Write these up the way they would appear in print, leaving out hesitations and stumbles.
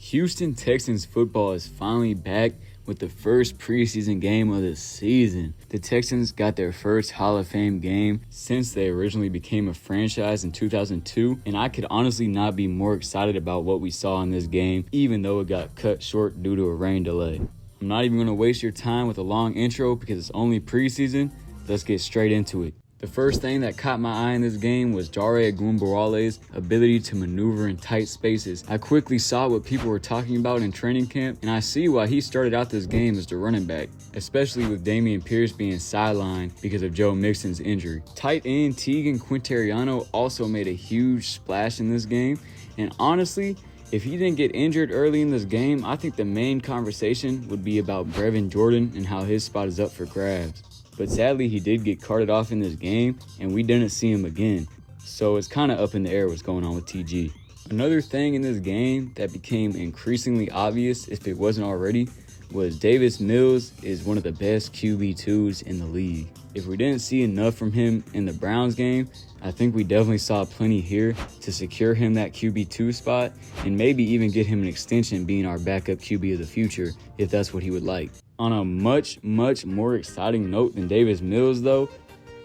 Houston Texans football is finally back with the first preseason game of the season. The Texans got their first Hall of Fame game since they originally became a franchise in 2002, and I could honestly not be more excited about what we saw in this game, even though it got cut short due to a rain delay. I'm not even going to waste your time with a long intro because it's only preseason. Let's get straight into it. The first thing that caught my eye in this game was Jare Agunbowale's ability to maneuver in tight spaces. I quickly saw what people were talking about in training camp, and I see why he started out this game as the running back, especially with Dameon Pierce being sidelined because of Joe Mixon's injury. Tight end Tegan Quinteriano also made a huge splash in this game, and honestly, if he didn't get injured early in this game, I think the main conversation would be about Brevin Jordan and how his spot is up for grabs. But sadly, he did get carted off in this game, and we didn't see him again. So it's kind of up in the air what's going on with TG. Another thing in this game that became increasingly obvious, if it wasn't already, was Davis Mills is one of the best QB2s in the league. If we didn't see enough from him in the Browns game, I think we definitely saw plenty here to secure him that QB2 spot and maybe even get him an extension being our backup QB of the future if that's what he would like. On a much more exciting note than Davis Mills though,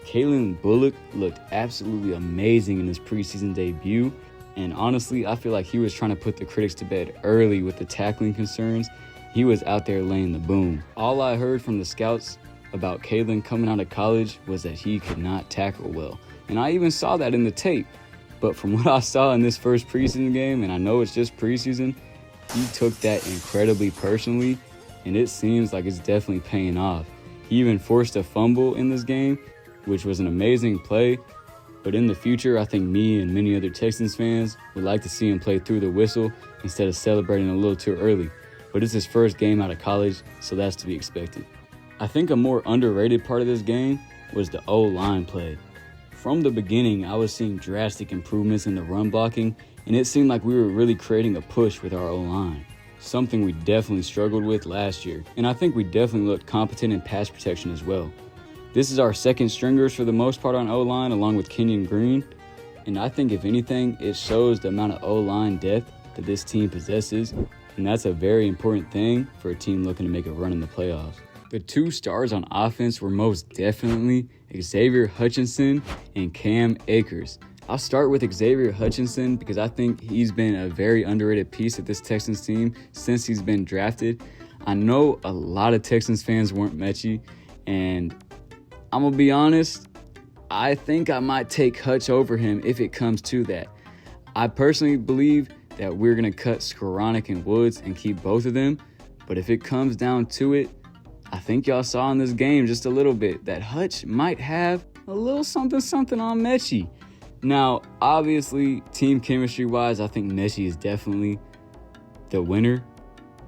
Kalen Bullock looked absolutely amazing in his preseason debut, and honestly I feel like he was trying to put the critics to bed early with the tackling concerns. He was out there laying the boom. All I heard from the scouts about Kalen coming out of college was that he could not tackle well, and I even saw that in the tape. But from what I saw in this first preseason game, and I know it's just preseason, he took that incredibly personally, and it seems like it's definitely paying off. He even forced a fumble in this game, which was an amazing play. But in the future, I think me and many other Texans fans would like to see him play through the whistle instead of celebrating a little too early. But it's his first game out of college, so that's to be expected. I think a more underrated part of this game was the O-line play. From the beginning, I was seeing drastic improvements in the run blocking, and it seemed like we were really creating a push with our O-line. Something we definitely struggled with last year, and I think we definitely looked competent in pass protection as well. This is our second stringers for the most part on O-line along with Kenyon Green, and I think if anything, it shows the amount of O-line depth that this team possesses, and that's a very important thing for a team looking to make a run in the playoffs. The two stars on offense were most definitely Xavier Hutchinson and Cam Akers. I'll start with Xavier Hutchinson because I think he's been a very underrated piece of this Texans team since he's been drafted. I know a lot of Texans fans weren't Mechie, and I'm going to be honest, I think I might take Hutch over him if it comes to that. I personally believe that we're going to cut Skoranek and Woods and keep both of them, but if it comes down to it, I think y'all saw in this game just a little bit that Hutch might have a little something on Mechie. Now, obviously, team chemistry-wise, I think Mechie is definitely the winner.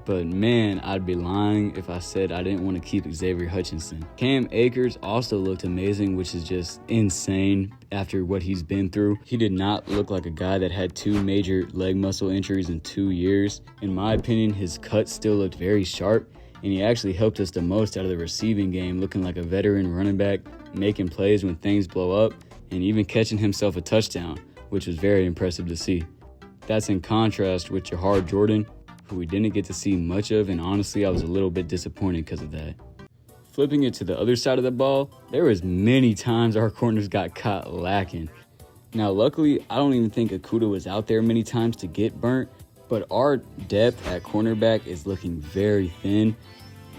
But man, I'd be lying if I said I didn't want to keep Xavier Hutchinson. Cam Akers also looked amazing, which is just insane after what he's been through. He did not look like a guy that had 2 major leg muscle injuries in 2 years. In my opinion, his cut still looked very sharp, and he actually helped us the most out of the receiving game, looking like a veteran running back, making plays when things blow up, and even catching himself a touchdown, which was very impressive to see. That's in contrast with Jahar Jordan, who we didn't get to see much of, and honestly, I was a little bit disappointed because of that. Flipping it to the other side of the ball, there was many times our corners got caught lacking. Now, luckily, I don't even think Okudah was out there many times to get burnt, but our depth at cornerback is looking very thin,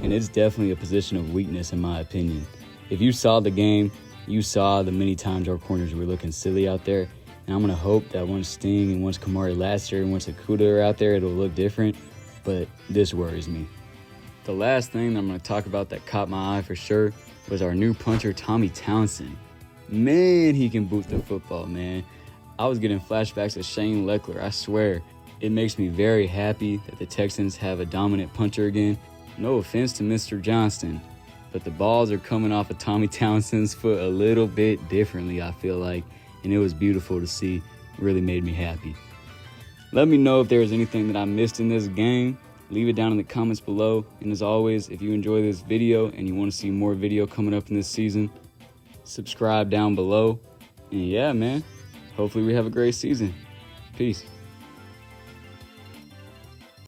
and it's definitely a position of weakness in my opinion. If you saw the game, you saw the many times our corners were looking silly out there, and I'm going to hope that once Sting and once Kamari Lassiter and once Okudah are out there, it'll look different, but this worries me. The last thing that I'm going to talk about that caught my eye for sure was our new punter, Tommy Townsend. Man, he can boot the football, man. I was getting flashbacks of Shane Leckler, I swear. It makes me very happy that the Texans have a dominant punter again. No offense to Mr. Johnston, but the balls are coming off of Tommy Townsend's foot a little bit differently, I feel like, and it was beautiful to see. Really made me happy. Let me know if there was anything that I missed in this game. Leave it down in the comments below, and as always, if you enjoy this video and you want to see more video coming up in this season, subscribe down below, and yeah, man, hopefully we have a great season. Peace.